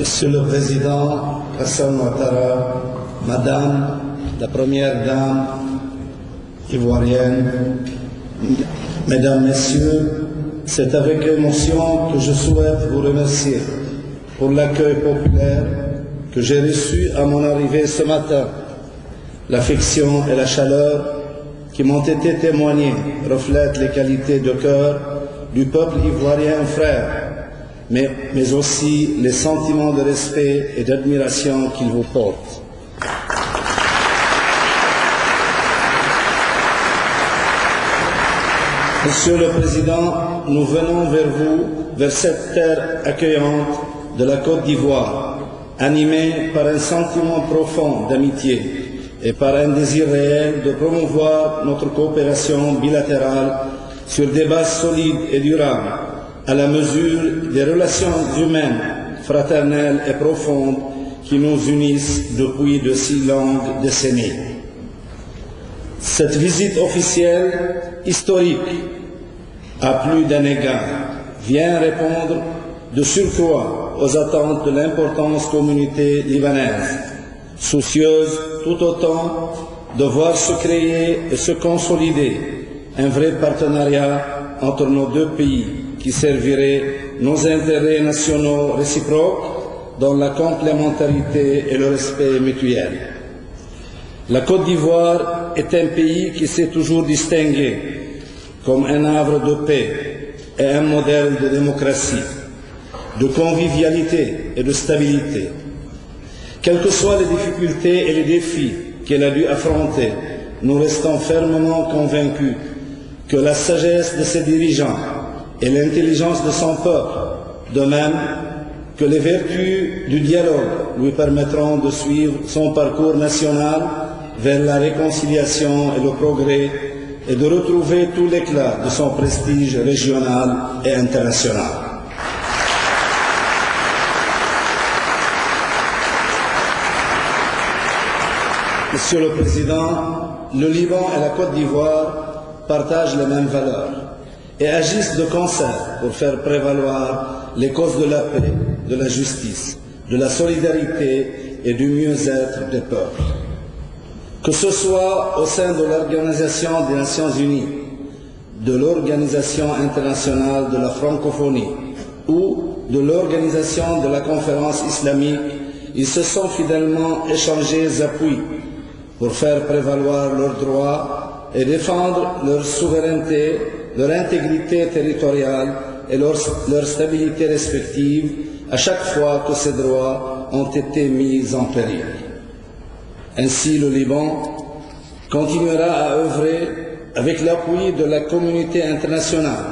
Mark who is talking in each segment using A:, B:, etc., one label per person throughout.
A: Monsieur le Président Hassan Ouattara, Madame la Première Dame ivoirienne, Mesdames, Messieurs, c'est avec émotion que je souhaite vous remercier pour l'accueil populaire que j'ai reçu à mon arrivée ce matin. L'affection et la chaleur qui m'ont été témoignées reflètent les qualités de cœur du peuple ivoirien frère, mais aussi les sentiments de respect et d'admiration qu'il vous porte. Monsieur le Président, nous venons vers vous, vers cette terre accueillante de la Côte d'Ivoire, animée par un sentiment profond d'amitié et par un désir réel de promouvoir notre coopération bilatérale sur des bases solides et durables, à la mesure des relations humaines, fraternelles et profondes qui nous unissent depuis de si longues décennies. Cette visite officielle historique, à plus d'un égard, vient répondre de surcroît aux attentes de l'importante communauté libanaise, soucieuse tout autant de voir se créer et se consolider un vrai partenariat entre nos deux pays qui servirait nos intérêts nationaux réciproques dans la complémentarité et le respect mutuel. La Côte d'Ivoire est un pays qui s'est toujours distingué comme un havre de paix et un modèle de démocratie, de convivialité et de stabilité. Quelles que soient les difficultés et les défis qu'elle a dû affronter, nous restons fermement convaincus que la sagesse de ses dirigeants et l'intelligence de son peuple, de même que les vertus du dialogue lui permettront de suivre son parcours national vers la réconciliation et le progrès et de retrouver tout l'éclat de son prestige régional et international. Monsieur le Président, le Liban et la Côte d'Ivoire partagent les mêmes valeurs et agissent de concert pour faire prévaloir les causes de la paix, de la justice, de la solidarité et du mieux-être des peuples. Que ce soit au sein de l'Organisation des Nations Unies, de l'Organisation internationale de la francophonie ou de l'Organisation de la conférence islamique, ils se sont fidèlement échangés appuis pour faire prévaloir leurs droits et défendre leur souveraineté, leur intégrité territoriale et leur stabilité respective à chaque fois que ces droits ont été mis en péril. Ainsi, le Liban continuera à œuvrer avec l'appui de la communauté internationale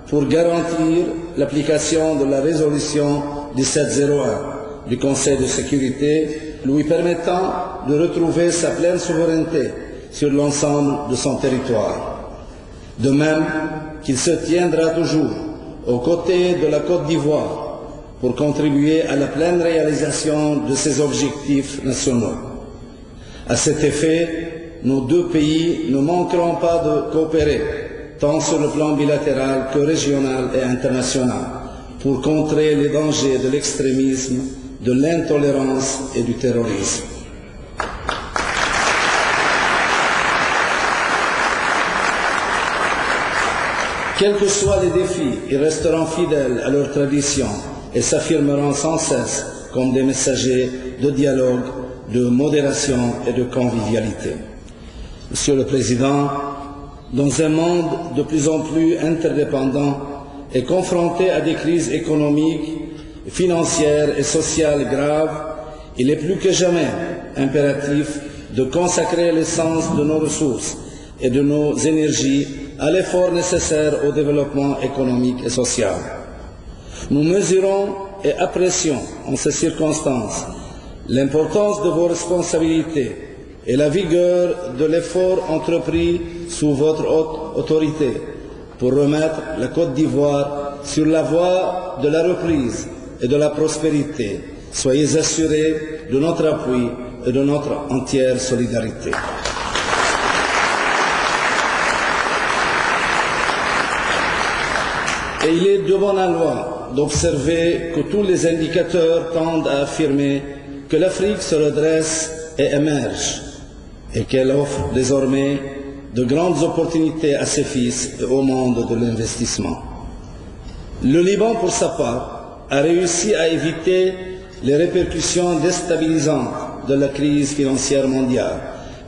A: pour garantir l'application de la résolution 1701 du Conseil de sécurité, lui permettant de retrouver sa pleine souveraineté sur l'ensemble de son territoire. De même qu'il se tiendra toujours aux côtés de la Côte d'Ivoire pour contribuer à la pleine réalisation de ses objectifs nationaux. À cet effet, nos deux pays ne manqueront pas de coopérer, tant sur le plan bilatéral que régional et international, pour contrer les dangers de l'extrémisme, de l'intolérance et du terrorisme. Quels que soient les défis, ils resteront fidèles à leurs traditions et s'affirmeront sans cesse comme des messagers de dialogue, de modération et de convivialité. Monsieur le Président, dans un monde de plus en plus interdépendant et confronté à des crises économiques, financières et sociales graves, il est plus que jamais impératif de consacrer l'essence de nos ressources et de nos énergies à l'effort nécessaire au développement économique et social. Nous mesurons et apprécions en ces circonstances l'importance de vos responsabilités et la vigueur de l'effort entrepris sous votre haute autorité pour remettre la Côte d'Ivoire sur la voie de la reprise et de la prospérité. Soyez assurés de notre appui et de notre entière solidarité. Et il est de bon aloi d'observer que tous les indicateurs tendent à affirmer que l'Afrique se redresse et émerge, et qu'elle offre désormais de grandes opportunités à ses fils et au monde de l'investissement. Le Liban, pour sa part, a réussi à éviter les répercussions déstabilisantes de la crise financière mondiale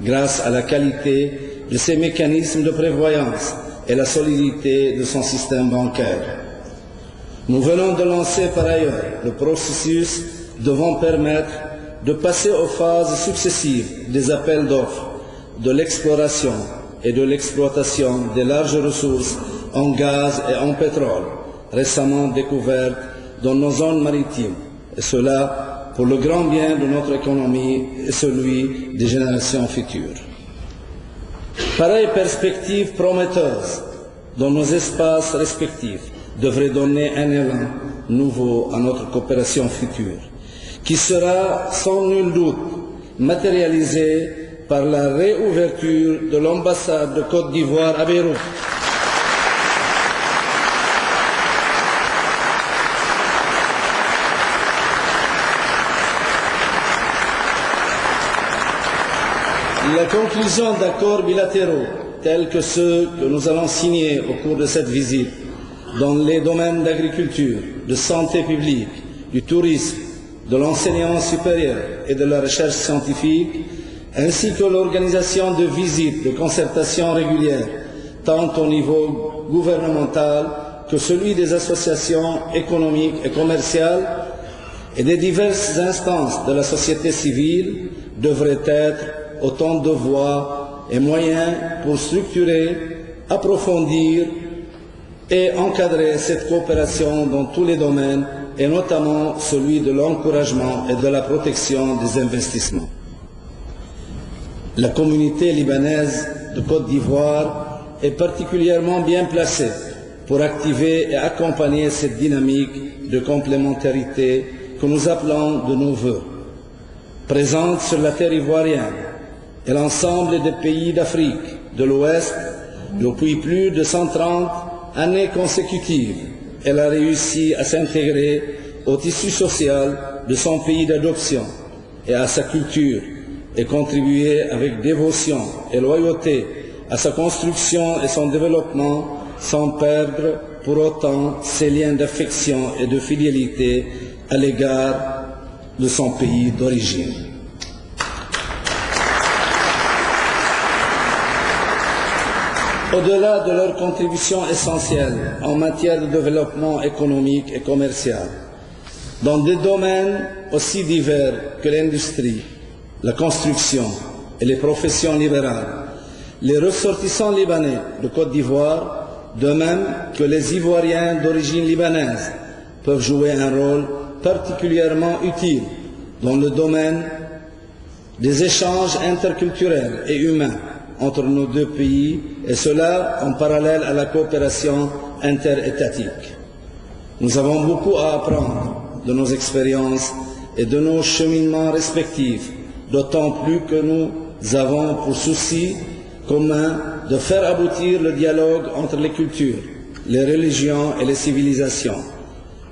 A: grâce à la qualité de ses mécanismes de prévoyance et la solidité de son système bancaire. Nous venons de lancer par ailleurs le processus devant permettre de passer aux phases successives des appels d'offres, de l'exploration et de l'exploitation des larges ressources en gaz et en pétrole récemment découvertes dans nos zones maritimes, et cela pour le grand bien de notre économie et celui des générations futures. Pareille perspective prometteuse dans nos espaces respectifs devrait donner un élan nouveau à notre coopération future, qui sera sans nul doute matérialisée par la réouverture de l'ambassade de Côte d'Ivoire à Beyrouth. La conclusion d'accords bilatéraux tels que ceux que nous allons signer au cours de cette visite dans les domaines d'agriculture, de santé publique, du tourisme, de l'enseignement supérieur et de la recherche scientifique, ainsi que l'organisation de visites de concertation régulières, tant au niveau gouvernemental que celui des associations économiques et commerciales et des diverses instances de la société civile, devraient être autant de voies et moyens pour structurer, approfondir et encadrer cette coopération dans tous les domaines, et notamment celui de l'encouragement et de la protection des investissements. La communauté libanaise de Côte d'Ivoire est particulièrement bien placée pour activer et accompagner cette dynamique de complémentarité que nous appelons de nos vœux. Présente sur la terre ivoirienne et l'ensemble des pays d'Afrique de l'Ouest depuis plus de 130 années consécutives, elle a réussi à s'intégrer au tissu social de son pays d'adoption et à sa culture et contribuer avec dévotion et loyauté à sa construction et son développement sans perdre pour autant ses liens d'affection et de fidélité à l'égard de son pays d'origine. Au-delà de leur contribution essentielle en matière de développement économique et commercial, dans des domaines aussi divers que l'industrie, la construction et les professions libérales, les ressortissants libanais de Côte d'Ivoire, de même que les Ivoiriens d'origine libanaise, peuvent jouer un rôle particulièrement utile dans le domaine des échanges interculturels et humains entre nos deux pays, et cela en parallèle à la coopération interétatique. Nous avons beaucoup à apprendre de nos expériences et de nos cheminements respectifs, d'autant plus que nous avons pour souci commun de faire aboutir le dialogue entre les cultures, les religions et les civilisations,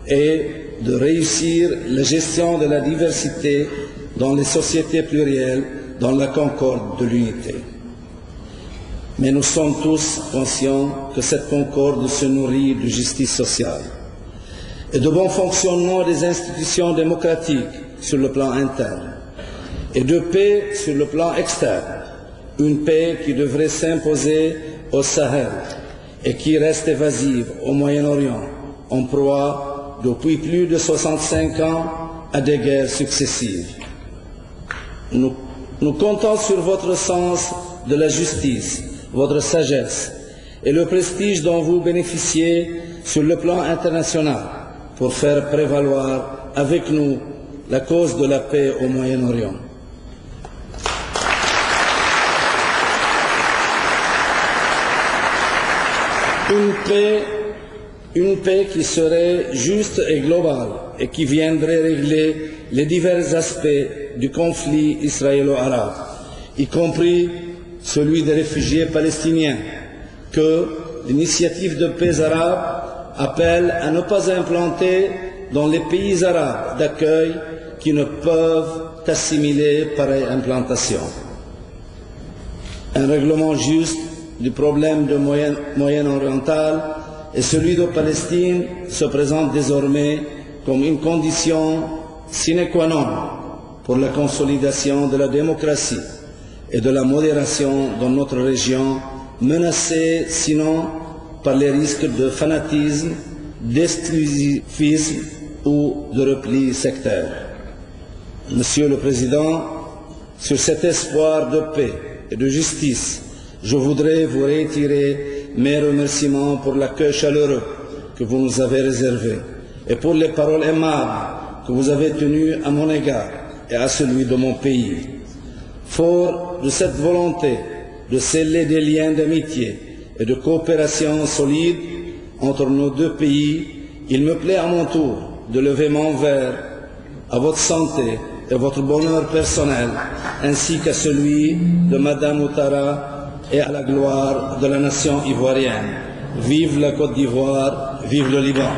A: et de réussir la gestion de la diversité dans les sociétés plurielles, dans la concorde de l'unité. Mais nous sommes tous conscients que cette concorde se nourrit de justice sociale et de bon fonctionnement des institutions démocratiques sur le plan interne et de paix sur le plan externe, une paix qui devrait s'imposer au Sahel et qui reste évasive au Moyen-Orient, en proie depuis plus de 65 ans à des guerres successives. Nous comptons sur votre sens de la justice, votre sagesse et le prestige dont vous bénéficiez sur le plan international pour faire prévaloir avec nous la cause de la paix au Moyen-Orient. Une paix qui serait juste et globale et qui viendrait régler les divers aspects du conflit israélo-arabe, y compris celui des réfugiés palestiniens, que l'initiative de paix arabe appelle à ne pas implanter dans les pays arabes d'accueil qui ne peuvent assimiler pareille implantation. Un règlement juste du problème de Moyen-Oriental et celui de Palestine se présente désormais comme une condition sine qua non pour la consolidation de la démocratie et de la modération dans notre région, menacée sinon par les risques de fanatisme, d'exclusivisme ou de repli sectaire. Monsieur le Président, sur cet espoir de paix et de justice, je voudrais vous réitérer mes remerciements pour l'accueil chaleureux que vous nous avez réservé et pour les paroles aimables que vous avez tenues à mon égard et à celui de mon pays. Fort de cette volonté de sceller des liens d'amitié et de coopération solides entre nos deux pays, il me plaît à mon tour de lever mon verre à votre santé et votre bonheur personnel, ainsi qu'à celui de Madame Ouattara et à la gloire de la nation ivoirienne. Vive la Côte d'Ivoire, vive le Liban.